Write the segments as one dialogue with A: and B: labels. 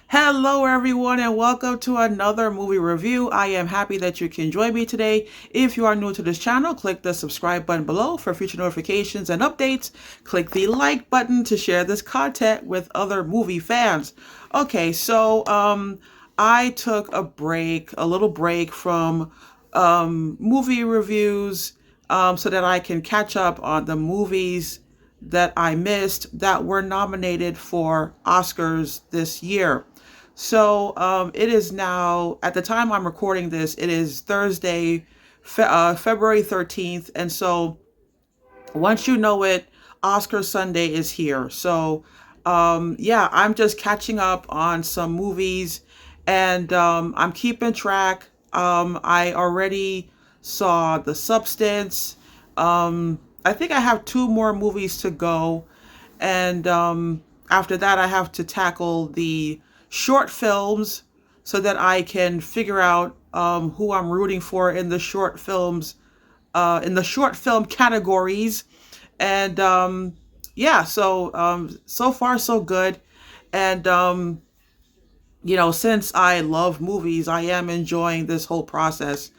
A: Hello, everyone, and welcome to another movie review. I am happy that you can join me today. If you are new to this channel, click the subscribe button below for future notifications and updates. Click the like button to share this content with other movie fans. Okay, I took a little break from movie reviews so that I can catch up on the movies that I missed that were nominated for Oscars this year. It is now, at the time I'm recording this, it is Thursday, February 13th. And so once you know it, Oscar Sunday is here. Yeah, I'm just catching up on some movies and I'm keeping track. I already saw The Substance. I think I have two more movies to go. And after that, I have to tackle the short films so that I can figure out who I'm rooting for in the short films, in the short film categories. And so far so good. And since I love movies, I am enjoying this whole process.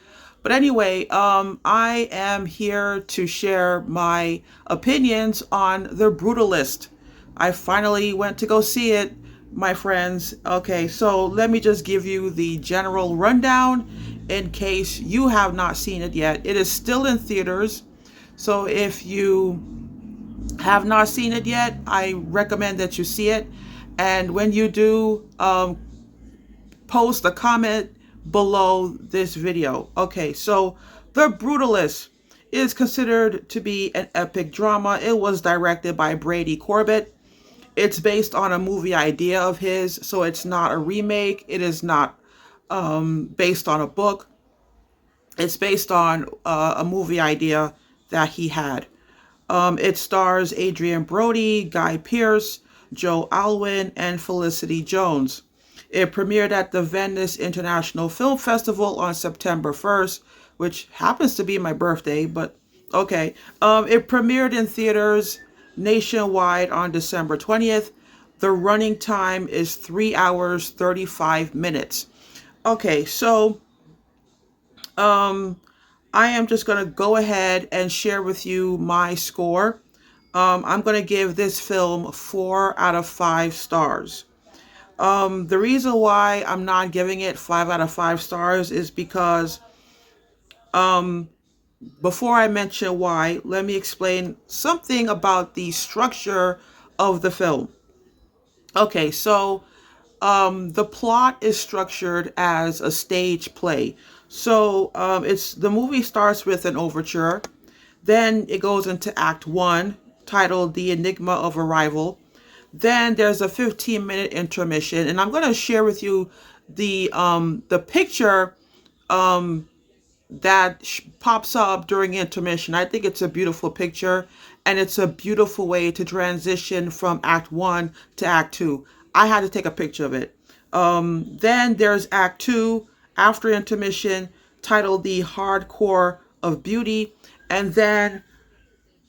A: But anyway, I am here to share my opinions on The Brutalist. I finally went to go see it, my friends. Okay, so let me just give you the general rundown in case you have not seen it yet. It is still in theaters. So if you have not seen it yet, I recommend that you see it. And when you do, post a comment below this video. Okay, so The Brutalist is considered to be an epic drama. It was directed by Brady Corbett. It's based on a movie idea of his, so it's not a remake. It is not based on a book. It's based on a movie idea that he had. It stars Adrian Brody, Guy Pearce, Joe Alwyn, and Felicity Jones. It premiered at the Venice International Film Festival on September 1st, which happens to be my birthday, but okay. It premiered in theaters nationwide on December 20th. The running time is 3 hours, 35 minutes. Okay, I am just going to go ahead and share with you my score. I'm going to give this film 4 out of 5 stars. The reason why I'm not giving it 5 out of 5 stars is because before I mention why, let me explain something about the structure of the film. Okay, the plot is structured as a stage play. It's the movie starts with an overture, then it goes into Act One, titled "The Enigma of Arrival." Then there's a 15-minute intermission, and I'm going to share with you the picture that pops up during intermission. I think it's a beautiful picture, and it's a beautiful way to transition from Act One to Act Two. I had to take a picture of it. Then there's Act Two after intermission, titled "The Hardcore of Beauty," and then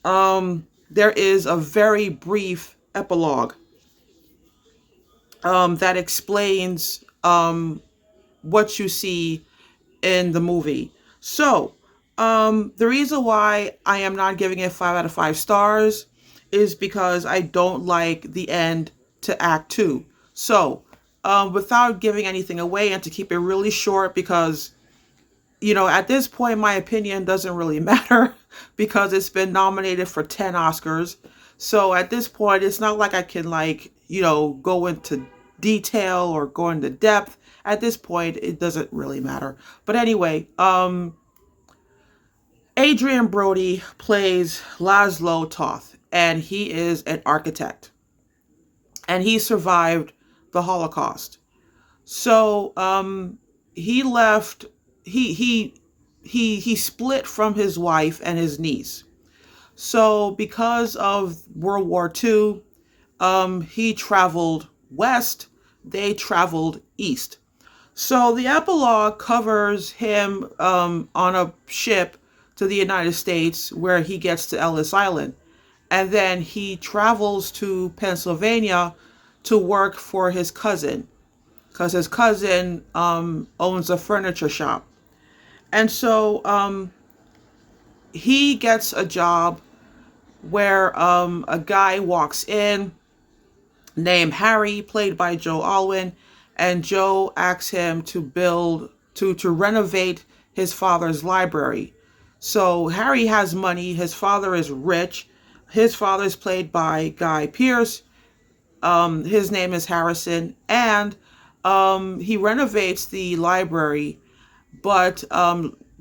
A: there is a very brief epilogue that explains what you see in the movie. The reason why I am not giving it 5 out of 5 stars is because I don't like the end to Act Two. Without giving anything away and to keep it really short, because at this point, my opinion doesn't really matter because it's been nominated for 10 Oscars. So at this point, it's not like I can go into detail or go into depth. At this point, it doesn't really matter. But anyway, Adrian Brody plays Laszlo Toth, and he is an architect, and he survived the Holocaust. So he left. He split from his wife and his niece. So because of World War II, he traveled west. They traveled east. So the epilogue covers him on a ship to the United States, where he gets to Ellis Island. And then he travels to Pennsylvania to work for his cousin. because his cousin owns a furniture shop. And so he gets a job where a guy walks in named Harry, played by Joe Alwyn, and Joe asks him to renovate his father's library. So Harry has money. His father is rich. His father is played by Guy Pearce. His name is Harrison, and he renovates the library, but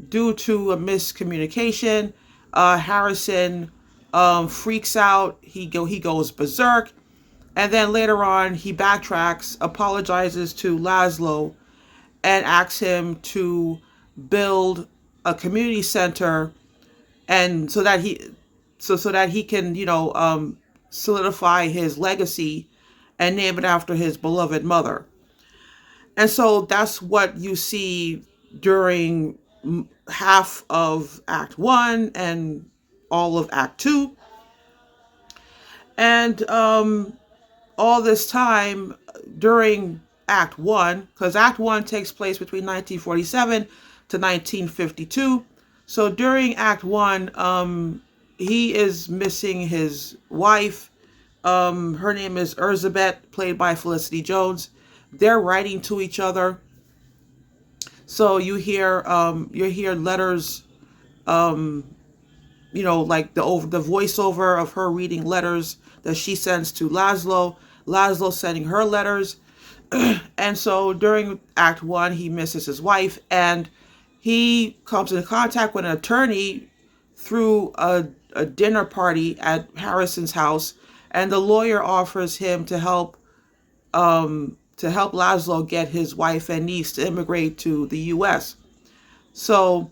A: due to a miscommunication, Harrison freaks out. He goes berserk, and then later on he backtracks, apologizes to Laszlo, and asks him to build a community center, and so that he can solidify his legacy and name it after his beloved mother. And so that's what you see during half of Act 1 and all of Act 2. And all this time during Act 1, because Act 1 takes place between 1947 to 1952. So during Act 1, he is missing his wife. Her name is Elizabeth, played by Felicity Jones. They're writing to each other. So you hear letters, like the voiceover of her reading letters that she sends to Laszlo. Laszlo sending her letters. And so during Act 1, he misses his wife, and he comes into contact with an attorney through a dinner party at Harrison's house, and the lawyer offers him to help Laszlo get his wife and niece to immigrate to the U.S. So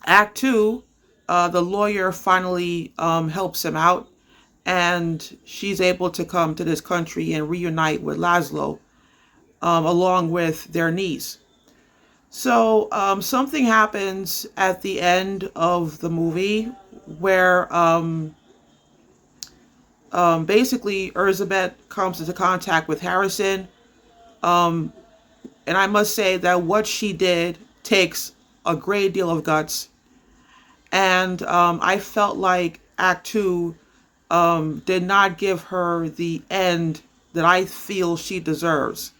A: Act 2, the lawyer finally helps him out, and she's able to come to this country and reunite with Laszlo, along with their niece. So something happens at the end of the movie where basically Elizabeth comes into contact with Harrison. And I must say that what she did takes a great deal of guts. And I felt like Act 2 did not give her the end that I feel she deserves.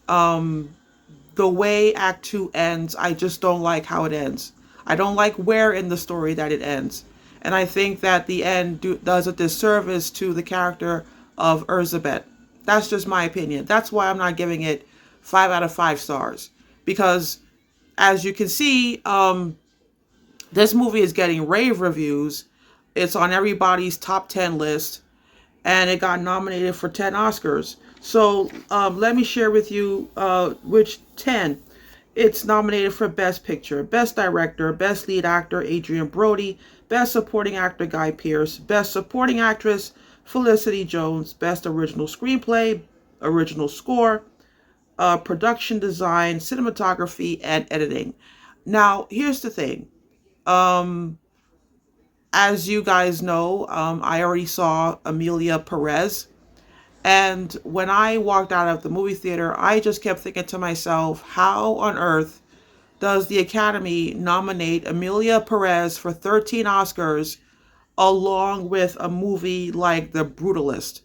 A: The way Act 2 ends, I just don't like how it ends. I don't like where in the story that it ends. And I think that the end does a disservice to the character of Elizabeth. That's just my opinion. That's why I'm not giving it 5 out of 5 stars. Because, as you can see, this movie is getting rave reviews. It's on everybody's top 10 list. And it got nominated for 10 Oscars. So let me share with you which 10. It's nominated for Best Picture, Best Director, Best Lead Actor, Adrian Brody, Best Supporting Actor, Guy Pearce, Best Supporting Actress, Felicity Jones, Best Original Screenplay, Original Score, Production Design, Cinematography, and Editing. Now, here's the thing. As you guys know, I already saw Emilia Perez. And when I walked out of the movie theater, I just kept thinking to myself, how on earth does the Academy nominate Emilia Perez for 13 Oscars along with a movie like The Brutalist?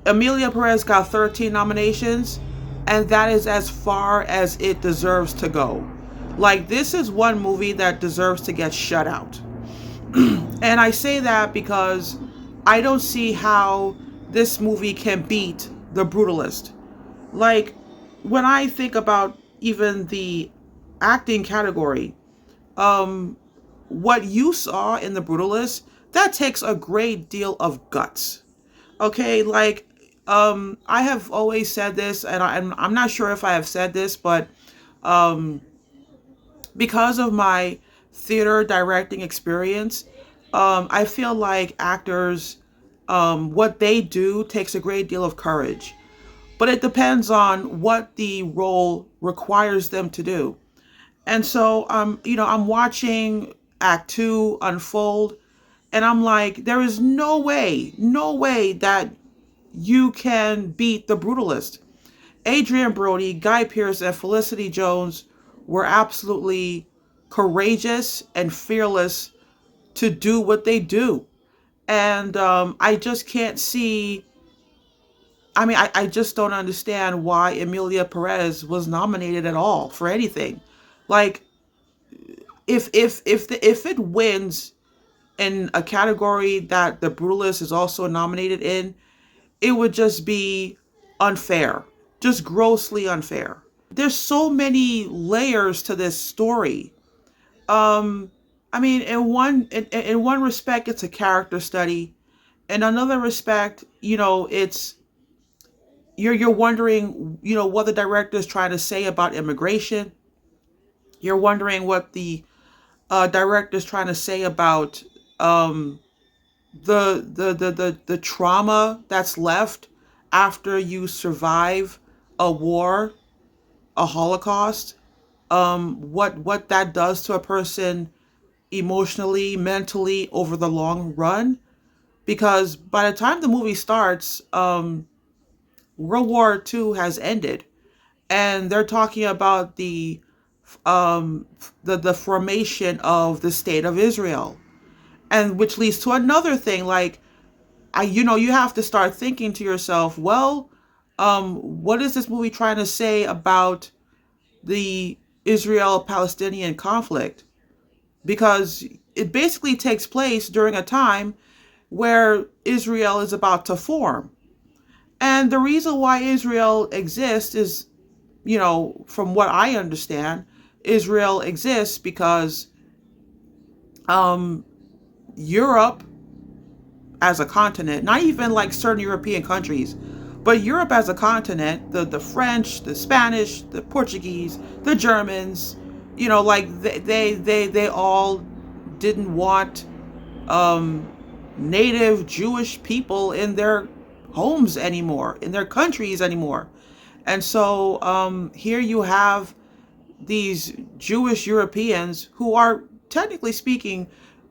A: Emilia Perez got 13 nominations, and that is as far as it deserves to go. Like, this is one movie that deserves to get shut out. And I say that because I don't see how this movie can beat The Brutalist. Like, when I think about even the acting category, what you saw in The Brutalist, that takes a great deal of guts. Okay, like, I have always said this, and I'm not sure if I have said this, but because of my theater directing experience, I feel like actors, what they do takes a great deal of courage. But it depends on what the role requires them to do. And so, I'm watching Act 2 unfold, and I'm like, there is no way that you can beat The Brutalist. Adrian Brody, Guy Pearce, and Felicity Jones were absolutely courageous and fearless to do what they do. And I just can't see. I mean, I just don't understand why Emilia Perez was nominated at all for anything. Like, if it wins in a category that The Brutalist is also nominated in, it would just be unfair, just grossly unfair. There's so many layers to this story. I mean, in one respect, it's a character study. In another respect, it's you're wondering, what the director is trying to say about immigration. You're wondering what the director is trying to say about um, the trauma that's left after you survive a war, a Holocaust. What that does to a person emotionally, mentally over the long run. Because by the time the movie starts, World War II has ended, and they're talking about um, the formation of the state of Israel, and which leads to another thing. Like, you have to start thinking to yourself, well, what is this movie trying to say about the Israel-Palestinian conflict? Because it basically takes place during a time where Israel is about to form. And the reason why Israel exists is, from what I understand, Israel exists because um, Europe as a continent, not even like certain European countries, but Europe as a continent, the French, the Spanish, the Portuguese, the Germans, like they all didn't want um, native Jewish people in their homes anymore, in their countries anymore. And so here you have these Jewish Europeans who are, technically speaking,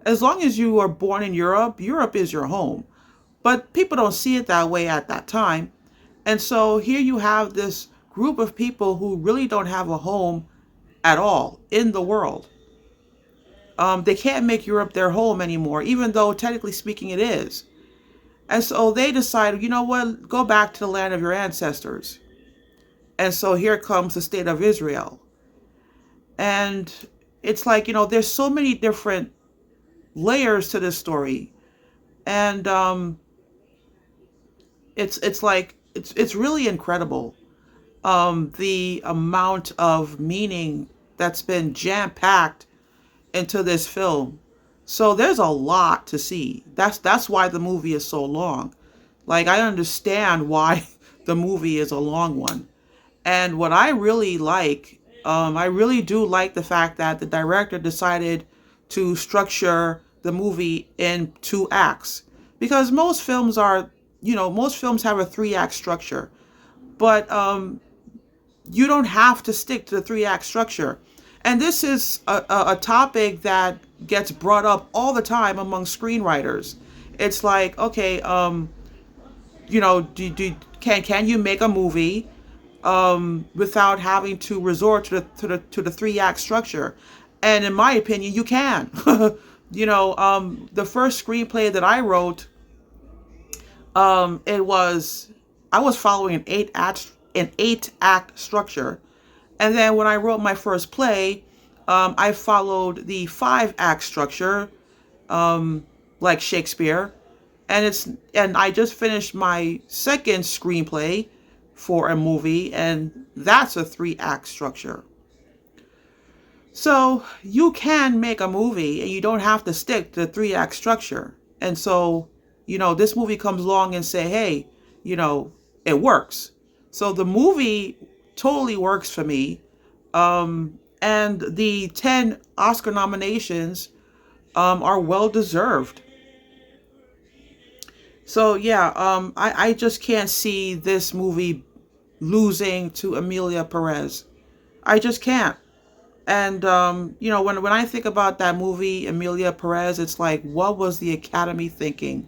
A: as long as you are born in Europe, Europe is your home. But people don't see it that way at that time. And so here you have this group of people who really don't have a home at all in the world. They can't make Europe their home anymore, even though technically speaking it is. And so they decided, you know what, go back to the land of your ancestors. And so here comes the state of Israel. And it's like, there's so many different layers to this story. And it's like it's really incredible, the amount of meaning that's been jam packed into this film. So there's a lot to see. That's why the movie is so long. Like, I understand why the movie is a long one. And what I really like, I really do like the fact that the director decided to structure the movie in two acts. Because most films have a three-act structure. But you don't have to stick to the three-act structure. And this is a topic that gets brought up all the time among screenwriters. It's like, okay, can you make a movie without having to resort to the three-act structure? And in my opinion, you can. The first screenplay that I wrote, I was following an eight act structure. And then when I wrote my first play, I followed the five-act structure, like Shakespeare. And I just finished my second screenplay for a movie, and that's a three-act structure. So you can make a movie and you don't have to stick to the three-act structure. And so, this movie comes along and say, hey, it works. So the movie totally works for me. And the 10 Oscar nominations are well deserved. So yeah, I just can't see this movie losing to Emilia Perez. I just can't. And when I think about that movie, Emilia Perez, it's like, what was the Academy thinking?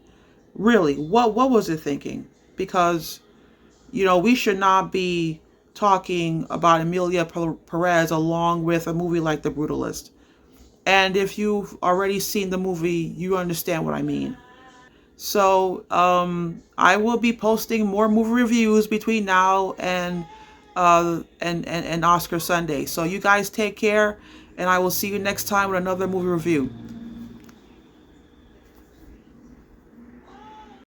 A: Really, what was it thinking? Because we should not be talking about Emilia Perez along with a movie like The Brutalist. And if you've already seen the movie, you understand what I mean. So I will be posting more movie reviews between now and Oscar Sunday. So you guys take care, and I will see you next time with another movie review.